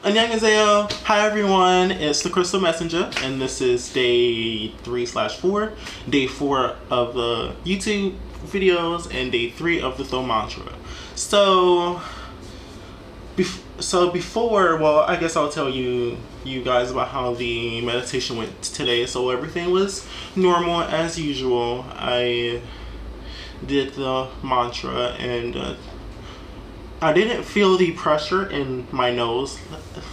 Annyeonghaseyo. Hi everyone, it's the Crystal Messenger, and this is day 3/4, day 4 of the YouTube videos, and day 3 of the Throw Mantra. So before, well, I guess I'll tell you guys about how the meditation went today. So everything was normal as usual. I did the mantra and I didn't feel the pressure in my nose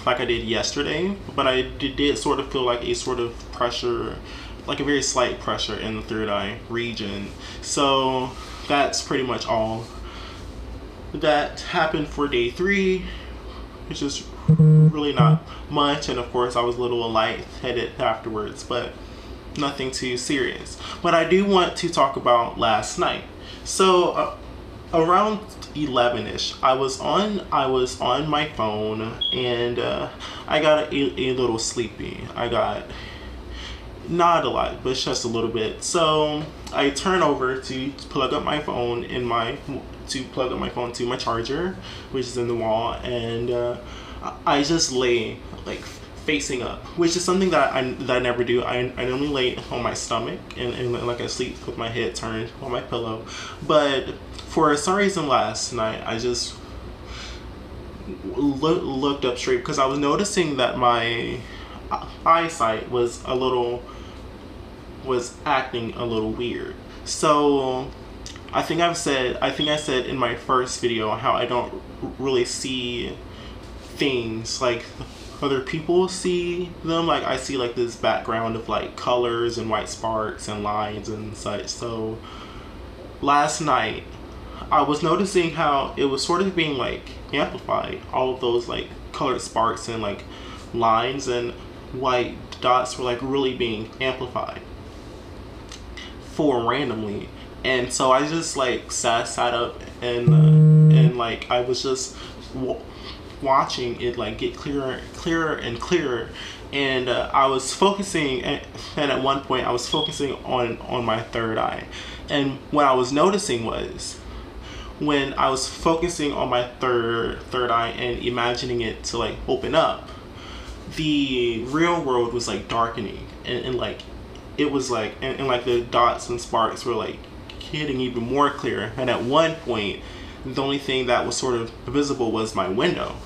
like I did yesterday, but I did sort of feel like a sort of pressure, like a very slight pressure in the third eye region. So that's pretty much all that happened for day 3, which is really not much. And of course I was a little lightheaded afterwards, but nothing too serious. But I do want to talk about last night. So around 11ish, I was on my phone, and I got a little sleepy. I got not a lot, but just a little bit. So I turn over to plug up my phone to my charger, which is in the wall, and I just lay like facing up, which is something that I never do. I normally lay on my stomach and like I sleep with my head turned on my pillow, but for some reason last night I just looked up straight because I was noticing that my eyesight was acting a little weird. So I think I said in my first video how I don't really see things like other people see them. Like I see like this background of like colors and white sparks and lines and such. So last night I was noticing how it was sort of being like amplified. All of those like colored sparks and like lines and white dots were like really being amplified for randomly. And so I just like sat up and like I was just watching it like get clearer and clearer, and I was focusing, and at one point I was focusing on my third eye. And what I was noticing was when I was focusing on my third eye and imagining it to like open up, the real world was like darkening, and like it was like and like the dots and sparks were like getting even more clear. And at one point the only thing that was sort of visible was my window,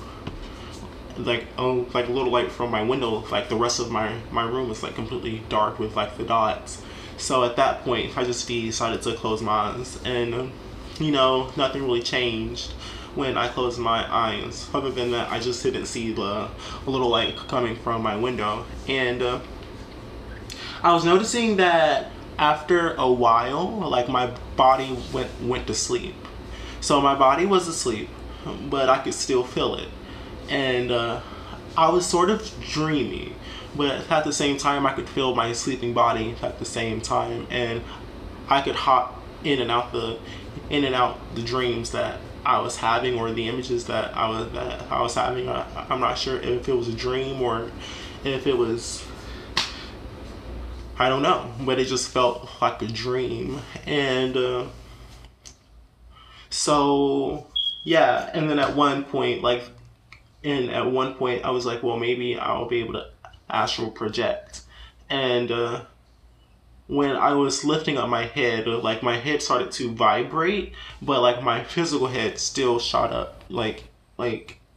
like a little light from my window. Like the rest of my room was like completely dark with like the dots. So at that point I just decided to close my eyes, and you know, nothing really changed when I closed my eyes, other than that I just didn't see the little light coming from my window. And I was noticing that after a while, like my body went to sleep. So my body was asleep, but I could still feel it. And I was sort of dreamy, but at the same time I could feel my sleeping body at the same time, and I could hop in and out the dreams that I was having, or the images that I was having. I'm not sure if it was a dream or if it was, I don't know, but it just felt like a dream. And so yeah, and then at one point I was like, well, maybe I'll be able to astral project. And when I was lifting up my head, like my head started to vibrate, but like my physical head still shot up. Like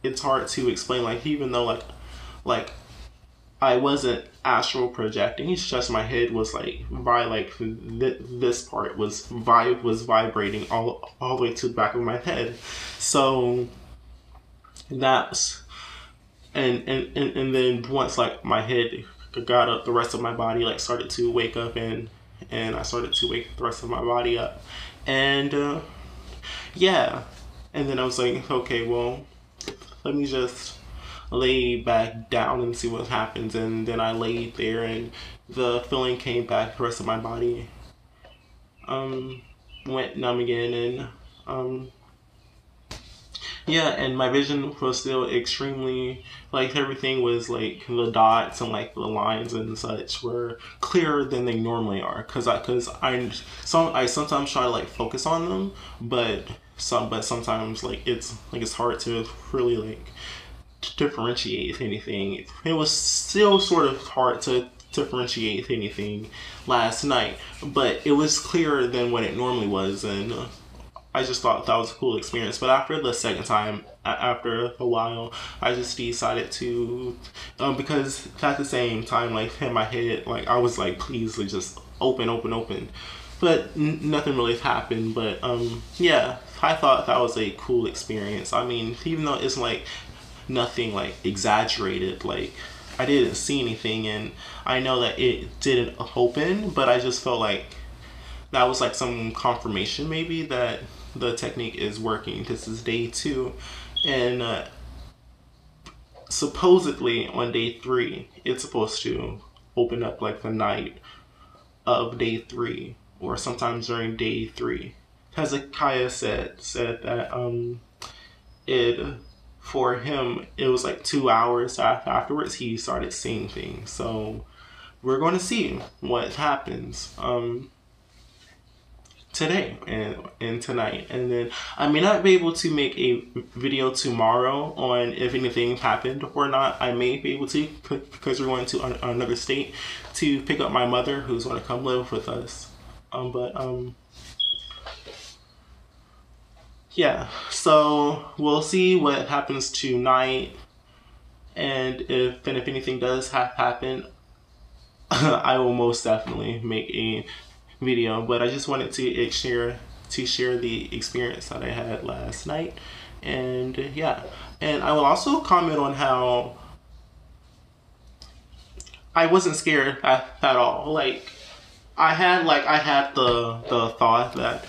it's hard to explain. Like even though like I wasn't astral projecting, it's just my head was like this part was vibrating all the way to the back of my head. So that's and then once like my head got up, the rest of my body like started to wake up, and I started to wake the rest of my body up. And yeah, and then I was like, okay, well, let me just lay back down and see what happens. And then I laid there, and the feeling came back. The rest of my body went numb again, and yeah, and my vision was still extremely, like everything was like the dots and like the lines and such were clearer than they normally are, because I sometimes try to like focus on them, but sometimes like it's hard to really like differentiate if anything. It was still sort of hard to differentiate if anything last night, but it was clearer than what it normally was, and I just thought that was a cool experience. But after the second time, after a while, I just decided to, because at the same time, like in my head, like I was like, please, like, just open, open, open. But nothing really happened. But yeah, I thought that was a cool experience. I mean, even though it's like nothing like exaggerated, like I didn't see anything, and I know that it didn't open, but I just felt like that was like some confirmation maybe that the technique is working. This is day 2, and supposedly on day 3 it's supposed to open up like the night of day 3 or sometimes during day 3. Hezekiah said that it, for him, it was like 2 hours afterwards he started seeing things. So we're going to see what happens today and tonight. And then I may not be able to make a video tomorrow on if anything happened or not. I may be able to, because we're going to another state to pick up my mother, who's going to come live with us. Yeah, so we'll see what happens tonight, and if anything does happen, I will most definitely make a video. But I just wanted to share the experience that I had last night, and yeah, and I will also comment on how I wasn't scared at all. Like I had the thought that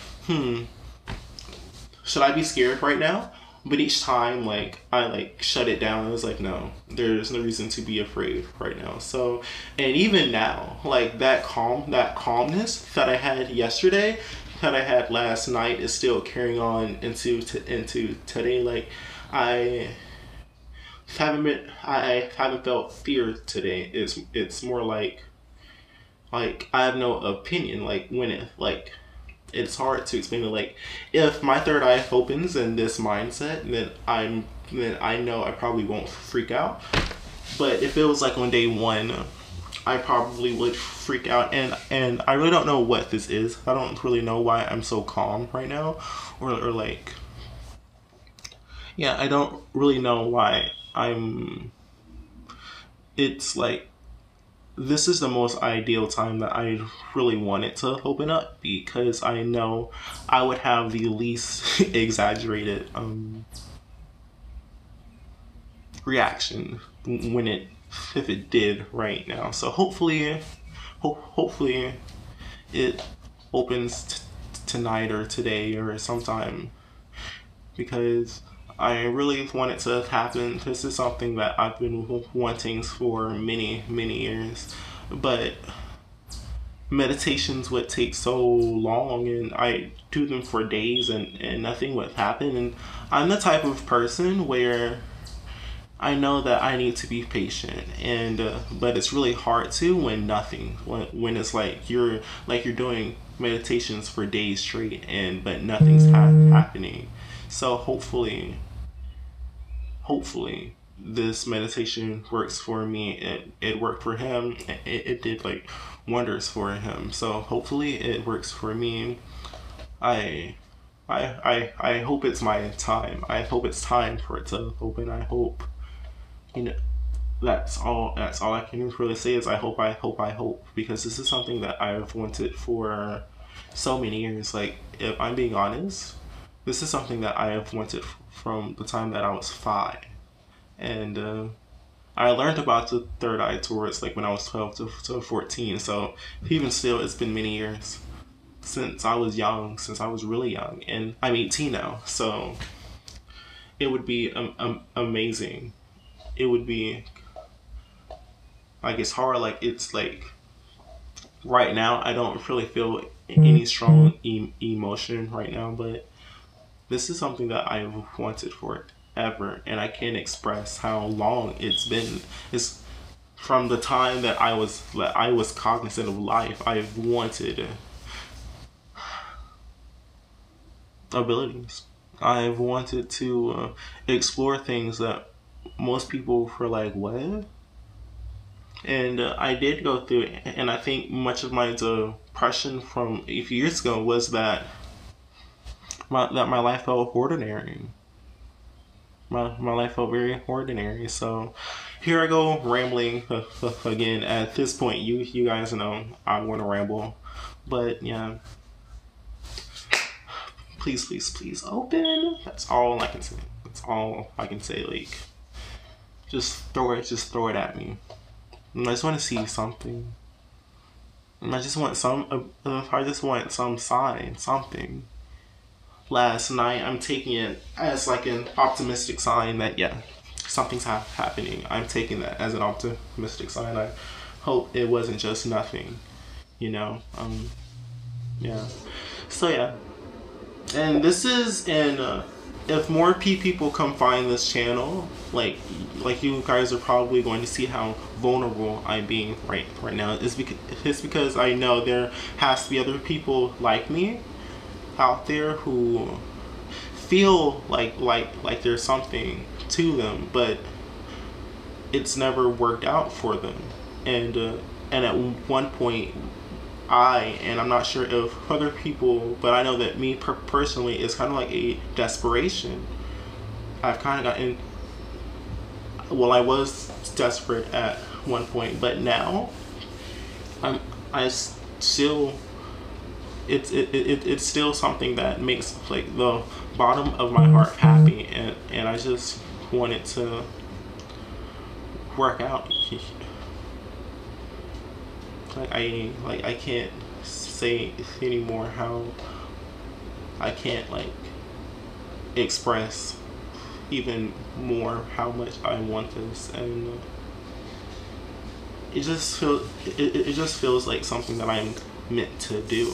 should I be scared right now? But each time, like, I like shut it down. I was like, no, there's no reason to be afraid right now. So, and even now, like that calmness that I had yesterday, that I had last night, is still carrying on into today. Like, I haven't felt fear today. It's more like I have no opinion. Like when it like. It's hard to explain it. Like if my third eye opens in this mindset, then I know I probably won't freak out. But if it was like on day 1, I probably would freak out, and I really don't know what this is. I don't really know why I'm so calm right now, or like, yeah, I don't really know why it's like, this is the most ideal time that I really wanted to open up, because I know I would have the least exaggerated reaction if it did right now. So hopefully it opens tonight or today or sometime, because I really want it to happen. This is something that I've been wanting for many years, but meditations would take so long, and I do them for days and nothing would happen. And I'm the type of person where I know that I need to be patient, and but it's really hard to when it's like you're doing meditations for days straight, but nothing's happening. So hopefully this meditation works for me. It worked for him. It did like wonders for him. So hopefully it works for me. I hope it's my time. I hope it's time for it to open. I hope, that's all I can really say is I hope, because this is something that I've wanted for so many years. Like, if I'm being honest, this is something that I have wanted from the time that I was 5. And I learned about the third eye towards like when I was 12 to 14. So even still, it's been many years since I was really young, and I'm 18 now. So it would be amazing. It would be like, it's hard. Like, it's like right now I don't really feel any strong emotion right now, but this is something that I've wanted forever, and I can't express how long it's been. It's from the time that I was cognizant of life. I've wanted abilities. I've wanted to explore things that most people were like, what? And I did go through it, and I think much of my depression from a few years ago was that my life felt ordinary. My life felt very ordinary. So here I go rambling again. At this point, you guys know I'm going to ramble, but yeah. Please, please, please open. That's all I can say. That's all I can say. Like, just throw it at me. And I just want to see something. And I just want some sign, something. Last night, I'm taking it as like an optimistic sign that, yeah, something's happening. I'm taking that as an optimistic sign. I hope it wasn't just nothing, you know? Yeah. So, yeah. And this is if more people come find this channel, like you guys are probably going to see how vulnerable I'm being right now. It's because I know there has to be other people like me out there who feel like there's something to them, but it's never worked out for them. And at one point, and I'm not sure if other people, but I know that me personally, it's kind of like a desperation. I've kind of gotten, well, I was desperate at one point, but now I still, it's still something that makes like the bottom of my heart happy, and I just want it to work out. I can't say anymore how I can't like express even more how much I want this, and it just feels like something that I'm meant to do.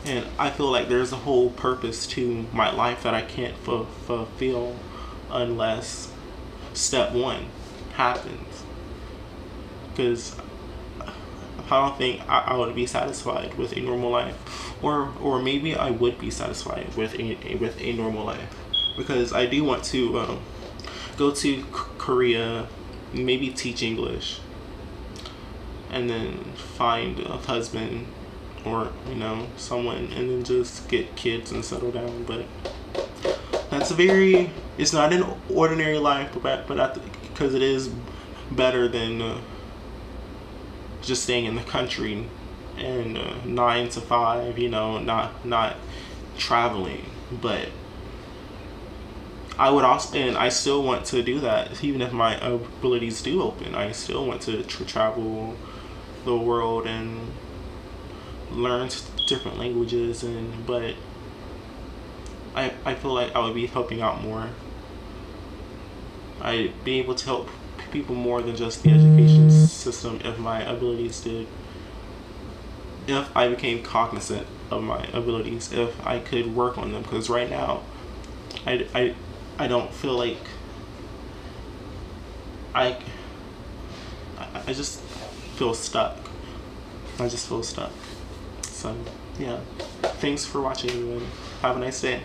And I feel like there's a whole purpose to my life that I can't fulfill unless step one happens. Because I don't think I would be satisfied with a normal life, or maybe I would be satisfied with a normal life, because I do want to go to Korea, maybe teach English, and then find a husband or someone, and then just get kids and settle down. But it's not an ordinary life, but because it is better than just staying in the country and 9 to 5, not traveling. But I would also, and I still want to do that even if my abilities do open. I still want to travel the world and learn different languages, but I feel like I would be helping out more. I'd be able to help people more than just the education system if my abilities did. If I became cognizant of my abilities, if I could work on them, because right now I don't feel like I just feel stuck. I just feel stuck. So yeah, thanks for watching, and have a nice day.